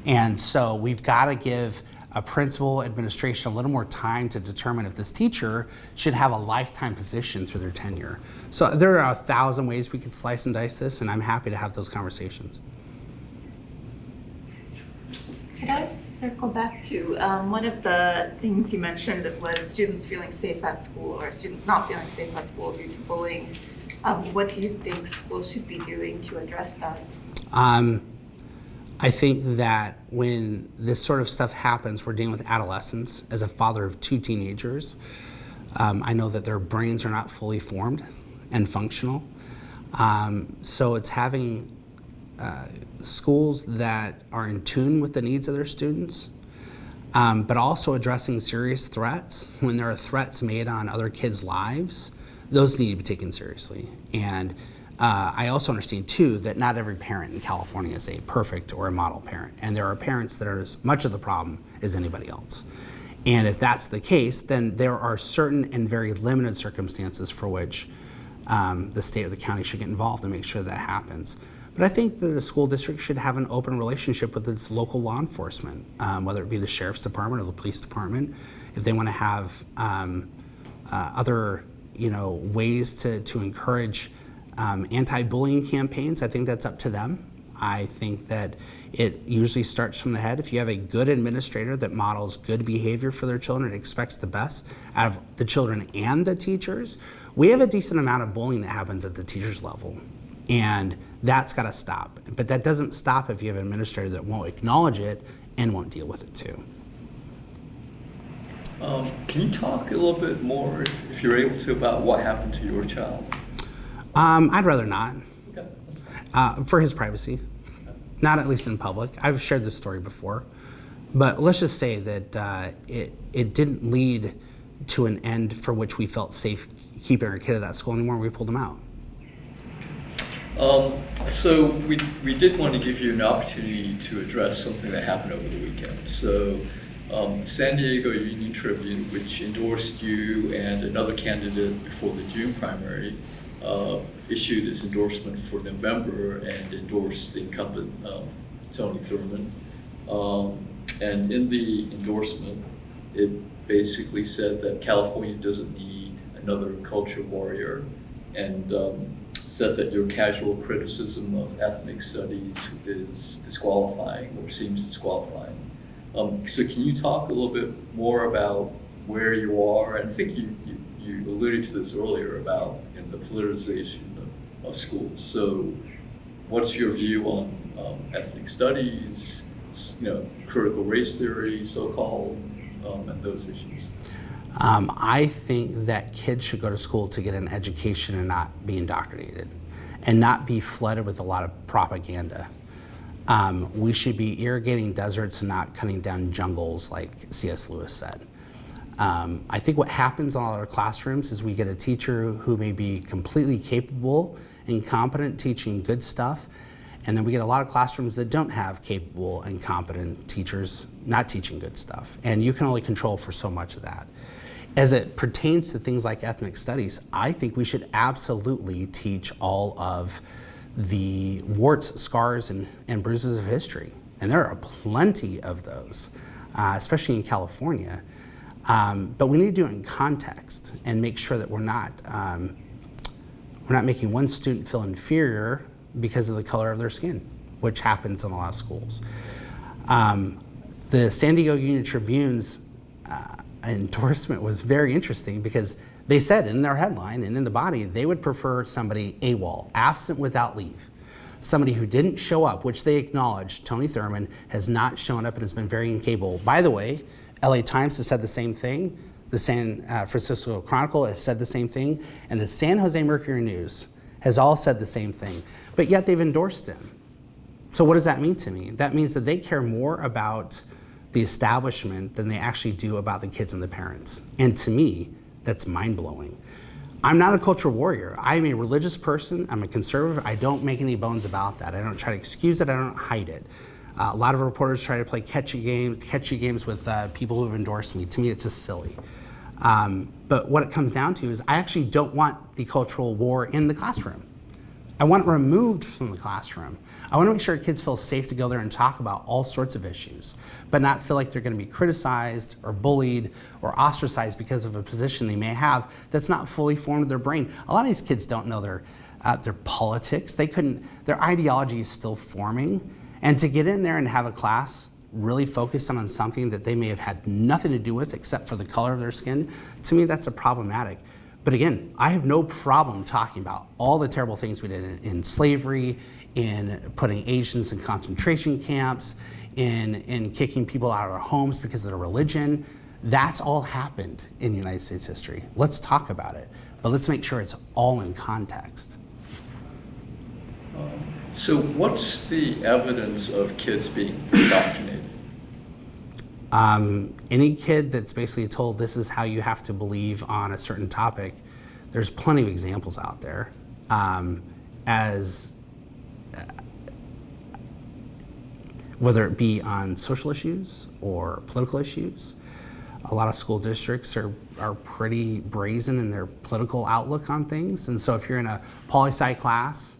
And so we've got to give a principal administration a little more time to determine if this teacher should have a lifetime position through their tenure. So there are 1,000 ways we could slice and dice this, and I'm happy to have those conversations. Could I circle back to one of the things you mentioned was students feeling safe at school or students not feeling safe at school due to bullying. What do you think schools should be doing to address that? I think that when this sort of stuff happens, we're dealing with adolescents. As a father of 2 teenagers, I know that their brains are not fully formed and functional. So it's having schools that are in tune with the needs of their students, but also addressing serious threats. When there are threats made on other kids' lives, those need to be taken seriously. And I also understand too that not every parent in California is a perfect or a model parent. And there are parents that are as much of the problem as anybody else. And if that's the case, then there are certain and very limited circumstances for which the state or the county should get involved and make sure that happens. But I think that a school district should have an open relationship with its local law enforcement, whether it be the sheriff's department or the police department. If they want to have other, ways to encourage anti-bullying campaigns, I think that's up to them. I think that it usually starts from the head. If you have a good administrator that models good behavior for their children and expects the best out of the children and the teachers, we have a decent amount of bullying that happens at the teachers level. And that's got to stop. But that doesn't stop if you have an administrator that won't acknowledge it and won't deal with it too. Can you talk a little bit more, if you're able to, about what happened to your child? I'd rather not, Okay. for his privacy. Not at least in public. I've shared this story before. But let's just say that it didn't lead to an end for which we felt safe keeping our kid at that school anymore. We pulled him out. So we did want to give you an opportunity to address something that happened over the weekend. So San Diego Union Tribune, which endorsed you and another candidate before the June primary, issued its endorsement for November and endorsed the incumbent Tony Thurman. And in the endorsement, it basically said that California doesn't need another culture warrior, and said that your casual criticism of ethnic studies is disqualifying or seems disqualifying. So can you talk a little bit more about where you are? And I think you alluded to this earlier about the politicization of schools. So what's your view on ethnic studies, critical race theory, so-called, and those issues? I think that kids should go to school to get an education and not be indoctrinated and not be flooded with a lot of propaganda. We should be irrigating deserts and not cutting down jungles, like C.S. Lewis said. I think what happens in all our classrooms is we get a teacher who may be completely capable and competent teaching good stuff, and then we get a lot of classrooms that don't have capable and competent teachers not teaching good stuff. And you can only control for so much of that. As it pertains to things like ethnic studies, I think we should absolutely teach all of the warts, scars, and bruises of history. And there are plenty of those, especially in California. But we need to do it in context and make sure that we're not making one student feel inferior because of the color of their skin, which happens in a lot of schools. The San Diego Union Tribune's endorsement was very interesting because they said in their headline and in the body they would prefer somebody AWOL, absent without leave. Somebody who didn't show up, which they acknowledged. Tony Thurman has not shown up and has been very incapable. By the way, LA Times has said the same thing. The San Francisco Chronicle has said the same thing. And the San Jose Mercury News has all said the same thing. But yet they've endorsed him. So what does that mean to me? That means that they care more about the establishment than they actually do about the kids and the parents. And to me, that's mind-blowing. I'm not a cultural warrior. I'm a religious person. I'm a conservative. I don't make any bones about that. I don't try to excuse it. I don't hide it. A lot of reporters try to play catchy games with people who have endorsed me. To me, it's just silly. But what it comes down to is I actually don't want the cultural war in the classroom. I want it removed from the classroom. I want to make sure kids feel safe to go there and talk about all sorts of issues, but not feel like they're going to be criticized or bullied or ostracized because of a position they may have that's not fully formed in their brain. A lot of these kids don't know their politics. Their ideology is still forming. And to get in there and have a class really focused on something that they may have had nothing to do with except for the color of their skin, to me that's problematic. But again, I have no problem talking about all the terrible things we did in slavery, in putting Asians in concentration camps, in kicking people out of their homes because of their religion. That's all happened in United States history. Let's talk about it, but let's make sure it's all in context. So what's the evidence of kids being indoctrinated? Any kid that's basically told this is how you have to believe on a certain topic, there's plenty of examples out there. Whether it be on social issues or political issues, a lot of school districts are pretty brazen in their political outlook on things. And so if you're in a poli-sci class,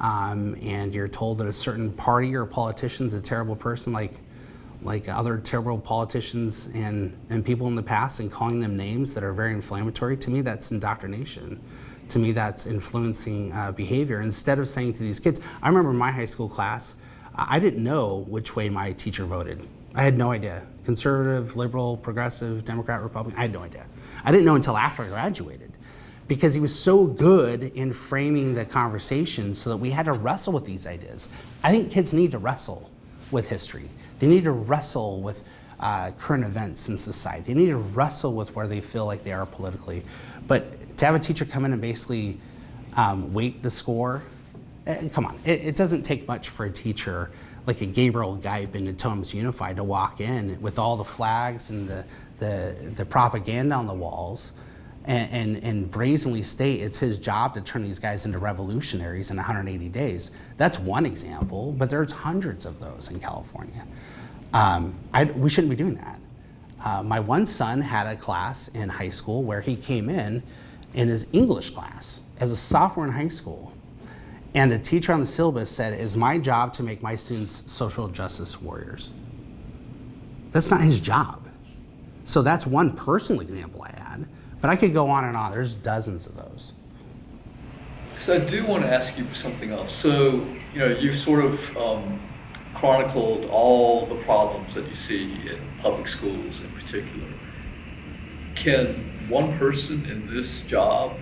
and you're told that a certain party or politician's a terrible person, like other terrible politicians and people in the past, and calling them names that are very inflammatory, to me that's indoctrination. To me that's influencing behavior. Instead of saying to these kids, I remember in my high school class, I didn't know which way my teacher voted. I had no idea. Conservative, liberal, progressive, Democrat, Republican, I had no idea. I didn't know until after I graduated, because he was so good in framing the conversation so that we had to wrestle with these ideas. I think kids need to wrestle with history. They need to wrestle with current events in society. They need to wrestle with where they feel like they are politically. But to have a teacher come in and basically weight the score, come on, it doesn't take much for a teacher like a Gabriel Geib in Atoms Unified to walk in with all the flags and the propaganda on the walls and brazenly state it's his job to turn these guys into revolutionaries in 180 days. That's one example, but there's hundreds of those in California. We shouldn't be doing that. My one son had a class in high school where he came in his English class as a sophomore in high school. And the teacher on the syllabus said, it's my job to make my students social justice warriors. That's not his job. So that's one personal example I had, but I could go on and on. There's dozens of those. So I do want to ask you something else. So, you sort of chronicled all the problems that you see in public schools in particular. Can one person in this job,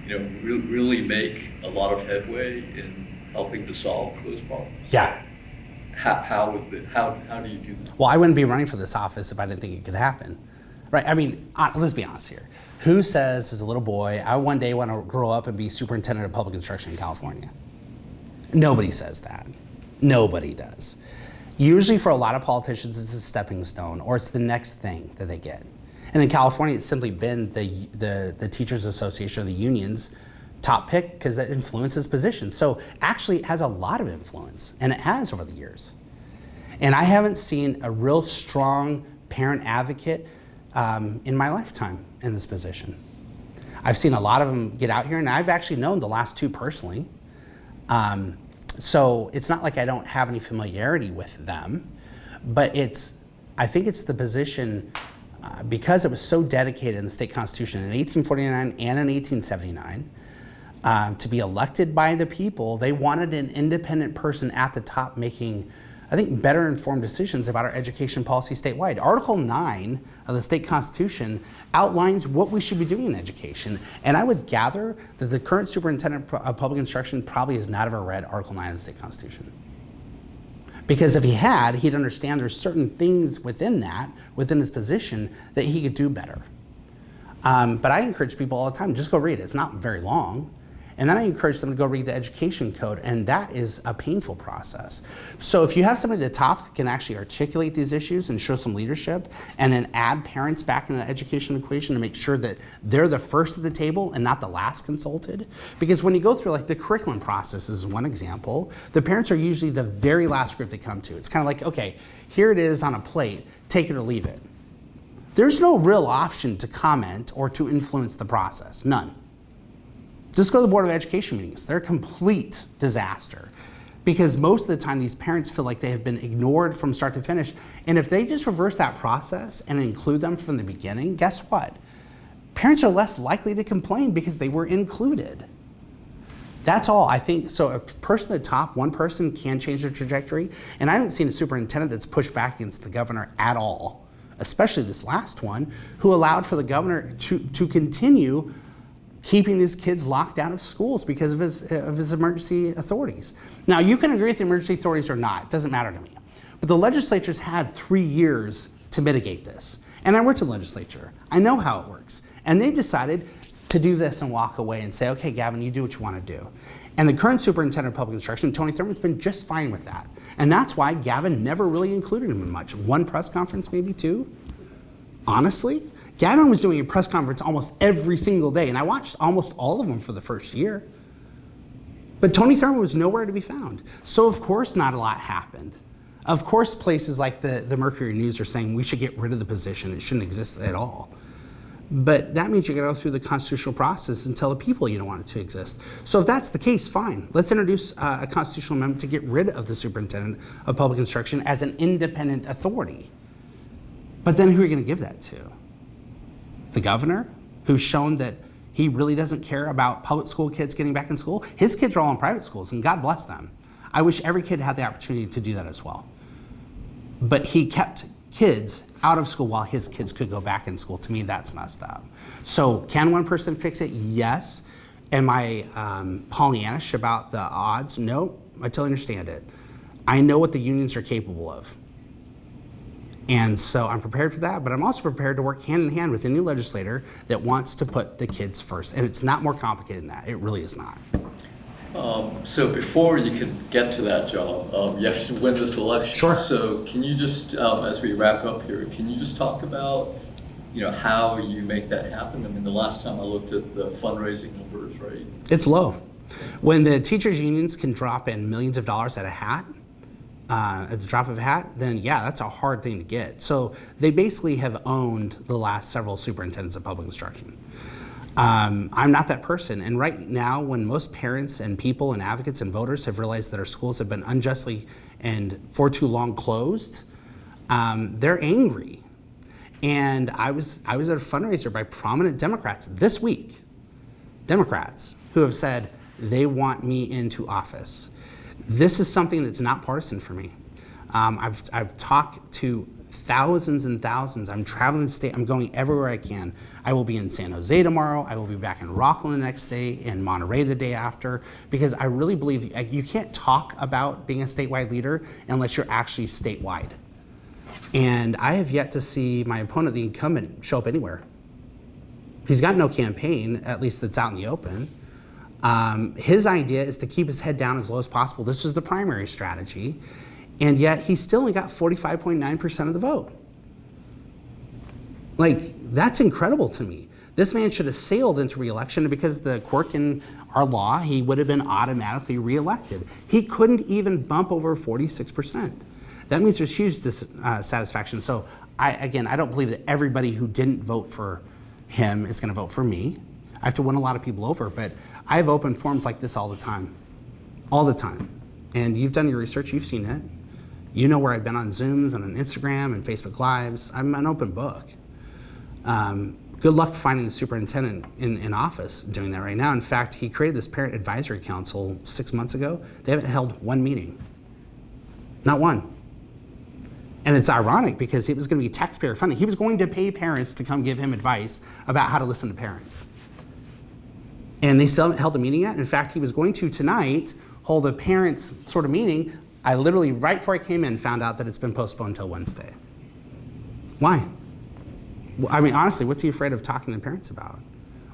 really make a lot of headway in helping to solve those problems? Yeah. How do you do that? Well, I wouldn't be running for this office if I didn't think it could happen. Right, I mean, let's be honest here. Who says as a little boy, I one day want to grow up and be superintendent of public instruction in California? Nobody says that. Nobody does. Usually for a lot of politicians, it's a stepping stone or it's the next thing that they get. And in California, it's simply been the Teachers Association or the union's top pick because that influences positions. So actually it has a lot of influence, and it has over the years. And I haven't seen a real strong parent advocate in my lifetime in this position. I've seen a lot of them get out here, and I've actually known the last two personally. So it's not like I don't have any familiarity with them, but I think it's the position because it was so dedicated in the state constitution in 1849 and in 1879 to be elected by the people. They wanted an independent person at the top making, I think, better informed decisions about our education policy statewide. Article 9 of the state constitution outlines what we should be doing in education. And I would gather that the current superintendent of public instruction probably has not ever read Article 9 of the state constitution. Because if he had, he'd understand there's certain things within his position, that he could do better. But I encourage people all the time, just go read it. It's not very long. And then I encourage them to go read the education code, and that is a painful process. So if you have somebody at the top that can actually articulate these issues and show some leadership, and then add parents back in the education equation to make sure that they're the first at the table and not the last consulted. Because when you go through like the curriculum process is one example, the parents are usually the very last group they come to. It's kind of like, okay, here it is on a plate, take it or leave it. There's no real option to comment or to influence the process, none. Just go to the Board of Education meetings. They're a complete disaster because most of the time these parents feel like they have been ignored from start to finish. And if they just reverse that process and include them from the beginning, guess what? Parents are less likely to complain because they were included. That's all I think. So a person at the top, one person can change the trajectory. And I haven't seen a superintendent that's pushed back against the governor at all, especially this last one, who allowed for the governor to continue keeping these kids locked out of schools because of his emergency authorities. Now, you can agree with the emergency authorities or not, it doesn't matter to me. But the legislature's had 3 years to mitigate this. And I worked in the legislature. I know how it works. And they decided to do this and walk away and say, okay, Gavin, you do what you want to do. And the current superintendent of public instruction, Tony Thurman's been just fine with that. And that's why Gavin never really included him in much. One press conference, maybe two. Honestly, Gavin was doing a press conference almost every single day, and I watched almost all of them for the first year. But Tony Thurman was nowhere to be found. So of course not a lot happened. Of course places like the Mercury News are saying we should get rid of the position, it shouldn't exist at all. But that means you're going to go through the constitutional process and tell the people you don't want it to exist. So if that's the case, fine. Let's introduce a constitutional amendment to get rid of the superintendent of public instruction as an independent authority. But then who are you going to give that to? The governor, who's shown that he really doesn't care about public school kids getting back in school? His kids are all in private schools, and God bless them. I wish every kid had the opportunity to do that as well. But he kept kids out of school while his kids could go back in school. To me, that's messed up. So can one person fix it? Yes. Am I Pollyannish about the odds? No, I totally understand it. I know what the unions are capable of. And so I'm prepared for that, but I'm also prepared to work hand in hand with any legislator that wants to put the kids first. And it's not more complicated than that. It really is not. So before you can get to that job, you have to win this election. Sure. So can you just, as we wrap up here, can you just talk about, how you make that happen? I mean, the last time I looked at the fundraising numbers, right? It's low. When the teachers' unions can drop in millions of dollars at a hat, at the drop of a hat, then yeah, that's a hard thing to get. So they basically have owned the last several superintendents of public instruction. I'm not that person, and right now, when most parents and people and advocates and voters have realized that our schools have been unjustly and for too long closed, they're angry. And I was at a fundraiser by prominent Democrats this week, Democrats who have said they want me into office. This is something that's not partisan for me. I've talked to thousands and thousands. I'm traveling the state. I'm going everywhere I can. I will be in San Jose tomorrow. I will be back in Rockland the next day, in Monterey the day after, because I really believe you can't talk about being a statewide leader unless you're actually statewide. And I have yet to see my opponent, the incumbent, show up anywhere. He's got no campaign, at least that's out in the open. His idea is to keep his head down as low as possible. This is the primary strategy. And yet he still only got 45.9% of the vote. Like, that's incredible to me. This man should have sailed into re-election, and because of the quirk in our law, he would have been automatically re-elected. He couldn't even bump over 46%. That means there's huge dissatisfaction. So I don't believe that everybody who didn't vote for him is going to vote for me. I have to win a lot of people over, but I have open forums like this all the time. All the time. And you've done your research, you've seen it. You know where I've been on Zooms and on Instagram and Facebook Lives. I'm an open book. Good luck finding the superintendent in office doing that right now. In fact, he created this parent advisory council 6 months ago. They haven't held one meeting. Not one. And it's ironic because it was going to be taxpayer funding. He was going to pay parents to come give him advice about how to listen to parents. And they still haven't held a meeting yet. In fact, he was going to tonight hold a parents sort of meeting. I literally, right before I came in, found out that it's been postponed until Wednesday. Why? I mean, honestly, what's he afraid of talking to parents about?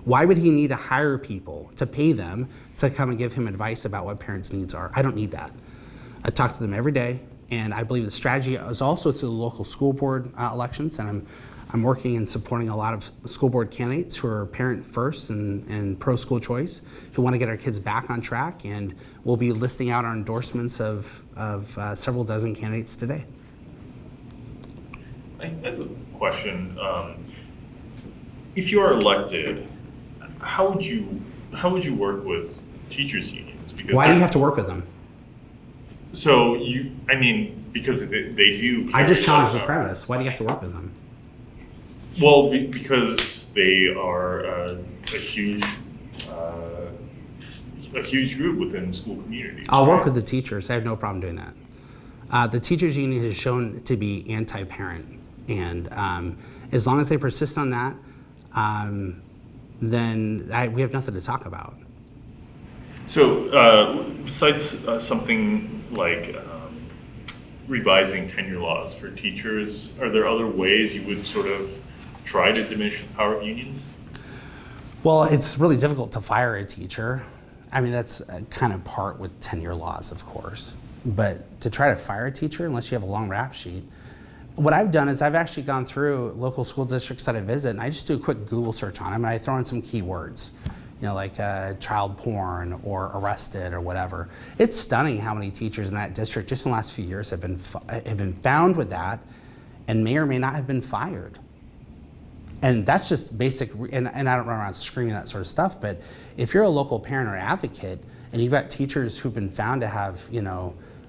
Why would he need to hire people to pay them to come and give him advice about what parents' needs are? I don't need that. I talk to them every day, and I believe the strategy is also through the local school board elections, and I'm working and supporting a lot of school board candidates who are parent first and pro-school choice, who want to get our kids back on track, and we'll be listing out our endorsements of several dozen candidates today. I have a question. If you are elected, how would you work with teachers unions? Because why do you have to work with them? So because they do. I just challenged the premise. Why do you have to work with them? Well, because they are a huge group within school communities. I'll work with the teachers. I have no problem doing that. The teachers union has shown to be anti-parent, and as long as they persist on that, then we have nothing to talk about. So besides something like revising tenure laws for teachers, are there other ways you would sort of try to diminish the power of unions? Well, it's really difficult to fire a teacher. I mean, that's kind of part with tenure laws, of course. But to try to fire a teacher, unless you have a long rap sheet, what I've done is I've actually gone through local school districts that I visit, and I just do a quick Google search on them, and I throw in some keywords, like child porn or arrested or whatever. It's stunning how many teachers in that district just in the last few years have been found with that and may or may not have been fired. And that's just basic, and I don't run around screaming that sort of stuff, but if you're a local parent or advocate and you've got teachers who've been found to have,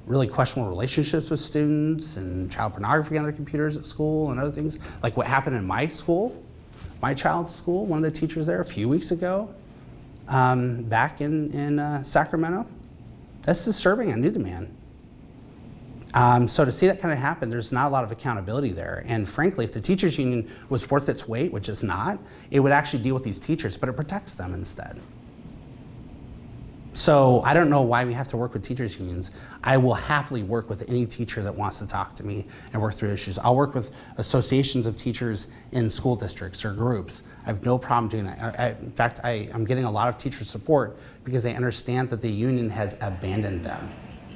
really questionable relationships with students and child pornography on their computers at school and other things, like what happened in my school, my child's school, one of the teachers there a few weeks ago, back in Sacramento, that's disturbing. I knew the man. So to see that kind of happen, there's not a lot of accountability there. And frankly, if the teachers union was worth its weight, which it's not, it would actually deal with these teachers, but it protects them instead. So I don't know why we have to work with teachers unions. I will happily work with any teacher that wants to talk to me and work through issues. I'll work with associations of teachers in school districts or groups. I have no problem doing that. In fact, I'm getting a lot of teacher support because they understand that the union has abandoned them.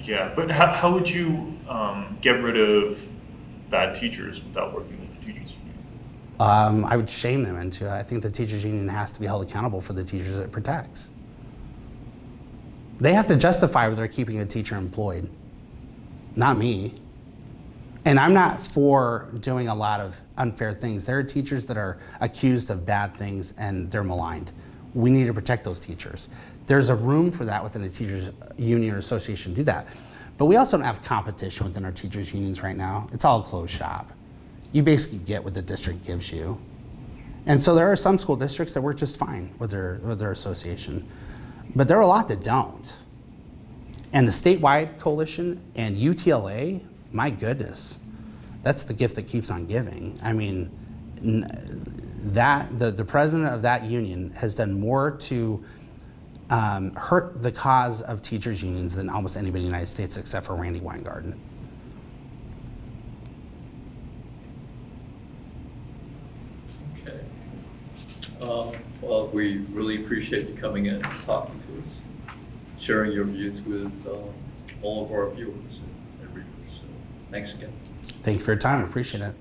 Yeah, but how would you get rid of bad teachers without working with the teachers union? I would shame them into it. I think the teachers union has to be held accountable for the teachers it protects. They have to justify whether they're keeping a teacher employed, not me. And I'm not for doing a lot of unfair things. There are teachers that are accused of bad things and they're maligned. We need to protect those teachers. There's a room for that within a teachers union or association to do that. But we also don't have competition within our teachers unions right now. It's all a closed shop. You basically get what the district gives you. And so there are some school districts that work just fine with their association. But there are a lot that don't. And the statewide coalition and UTLA, my goodness, that's the gift that keeps on giving. I mean, the president of that union has done more to hurt the cause of teachers unions than almost anybody in the United States except for Randy Weingarten. Okay. Well, we really appreciate you coming in and talking to us, sharing your views with all of our viewers and readers. So thanks again. Thank you for your time. I appreciate it.